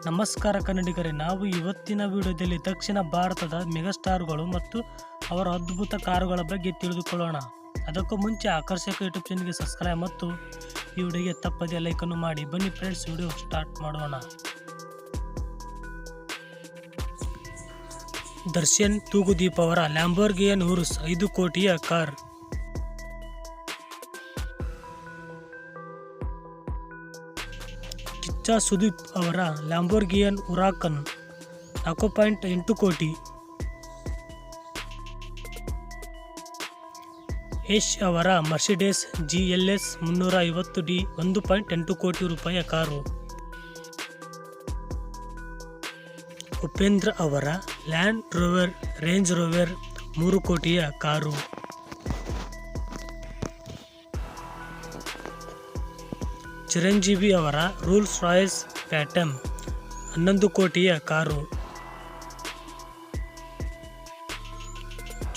ನಮಸ್ಕಾರ ಕನ್ನಡಿಗರೇ, ನಾವು ಇವತ್ತಿನ ವಿಡಿಯೋದಲ್ಲಿ ದಕ್ಷಿಣ ಭಾರತದ ಮೆಗಾಸ್ಟಾರ್ಗಳು ಮತ್ತು ಅವರ ಅದ್ಭುತ ಕಾರುಗಳ ಬಗ್ಗೆ ತಿಳಿದುಕೊಳ್ಳೋಣ. ಅದಕ್ಕೂ ಮುಂಚೆ ಆಕರ್ಷಕ ಯೂಟ್ಯೂಬ್ ಚಾನಲ್ಗೆ ಸಬ್ಸ್ಕ್ರೈಬ್ ಮತ್ತು ಈ ವಿಡಿಯೋಗೆ ತಪ್ಪದೇ ಲೈಕ್ ಅನ್ನು ಮಾಡಿ. ಬನ್ನಿ ಫ್ರೆಂಡ್ಸ್, ವಿಡಿಯೋ ಸ್ಟಾರ್ಟ್ ಮಾಡೋಣ. ದರ್ಶನ್ ತೂಗುದೀಪ್ ಅವರ ಲ್ಯಾಂಬೋರ್ಗಿನಿ ಉರುಸ್ 5 ಕೋಟಿಯ ಕಾರ್. ಕಿಚ್ಚ ಸುದೀಪ್ ಅವರ ಲ್ಯಾಂಬೋರ್ಗಿನಿ ಹುರಾಕನ್ 4.8 ಕೋಟಿ. ಯಶ್ ಅವರ ಮರ್ಸಿಡೆಸ್ GLS 350D 1.8 ಕೋಟಿ ರೂಪಾಯಿಯ ಕಾರು. ಉಪೇಂದ್ರ ಅವರ ಲ್ಯಾಂಡ್ ರೋವರ್ ರೇಂಜ್ ರೋವರ್ 3 ಕೋಟಿಯ ಕಾರು. ಚಿರಂಜೀವಿ ಅವರ ರೋಲ್ಸ್ ರಾಯ್ಸ್ ಫ್ಯಾಂಟಮ್ 11 ಕೋಟಿಯ ಕಾರು.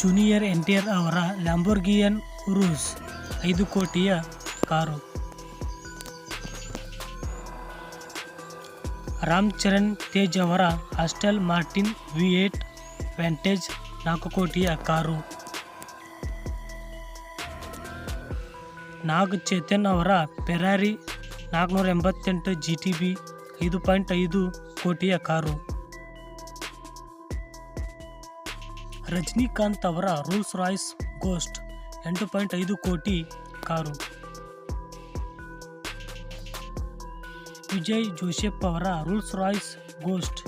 ಜೂನಿಯರ್ NTR ಅವರ ಲ್ಯಾಂಬೋರ್ಗಿನಿ ಉರುಸ್ 5 ಕೋಟಿಯ ಕಾರು. ರಾಮ್ ಚರಣ್ ತೇಜ್ ಅವರ ಆಸ್ಟನ್ ಮಾರ್ಟಿನ್ V8 ವ್ಯಾಂಟೇಜ್ 4 ಕೋಟಿಯ ಕಾರು. ನಾಗ್ ಚೇತನ್ ಅವರ ಫೆರಾರಿ 488 GTB 5.5 ಕೋಟಿಯ ಕಾರು. ರಜನಿಕಾಂತ್ ಅವರ ರೋಲ್ಸ್ ರಾಯ್ಸ್ ಗೋಸ್ಟ್ 8.5 ಕೋಟಿ ಕಾರು. ವಿಜಯ್ ಜೋಸೆಫ್ ಅವರ ರೋಲ್ಸ್ ರಾಯ್ಸ್ ಗೋಸ್ಟ್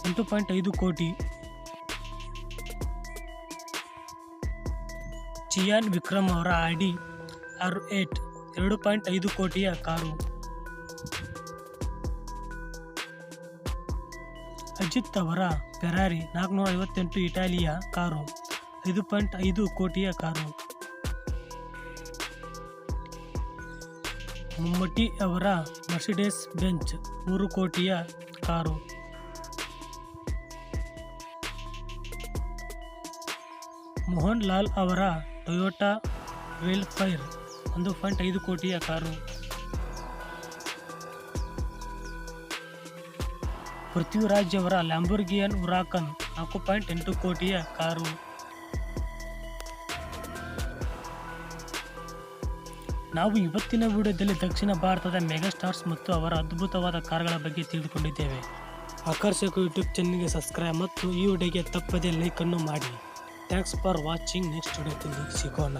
8.5 ಕೋಟಿ. ಚಿಯಾನ್ ವಿಕ್ರಮ್ ಅವರ Audi R8 2.5 ಕೋಟಿಯ ಕಾರು. ಅಜಿತ್ ಅವರ ಫೆರಾರಿ 458 ಇಟಾಲಿಯ ಕಾರು 5.5 ಕೋಟಿಯ ಕಾರು. ಮಮ್ಮಟಿ ಅವರ ಮರ್ಸಿಡೆಸ್ ಬೆಂಚ್ 3 ಕೋಟಿಯ ಕಾರು. ಮೋಹನ್ ಲಾಲ್ ಅವರ ಟೊಯೋಟಾ ವೆಲ್ಫೈರ್ 1.5 ಕೋಟಿಯ ಕಾರು. ಪೃಥ್ವಿರಾಜ್ ಅವರ ಲ್ಯಾಂಬೋರ್ಗಿನಿ ಹುರಾಕನ್ 4.8 ಕೋಟಿಯ ಕಾರು. ನಾವು ಇವತ್ತಿನ ವಿಡಿಯೋದಲ್ಲಿ ದಕ್ಷಿಣ ಭಾರತದ ಮೆಗಾಸ್ಟಾರ್ಸ್ ಮತ್ತು ಅವರ ಅದ್ಭುತವಾದ ಕಾರುಗಳ ಬಗ್ಗೆ ತಿಳಿದುಕೊಂಡಿದ್ದೇವೆ. ಆಕರ್ಷಕ ಯೂಟ್ಯೂಬ್ ಚಾನಲ್ಗೆ ಸಬ್ಸ್ಕ್ರೈಬ್ ಮತ್ತು ಈ ವಿಡಿಯೋಗೆ ತಪ್ಪದೇ ಲೈಕ್ ಅನ್ನು ಮಾಡಿ. Thanks for watching. ನೆಕ್ಸ್ಟ್ ವಿಡಿಯೋದಲ್ಲಿ ಸಿಗೋಣ.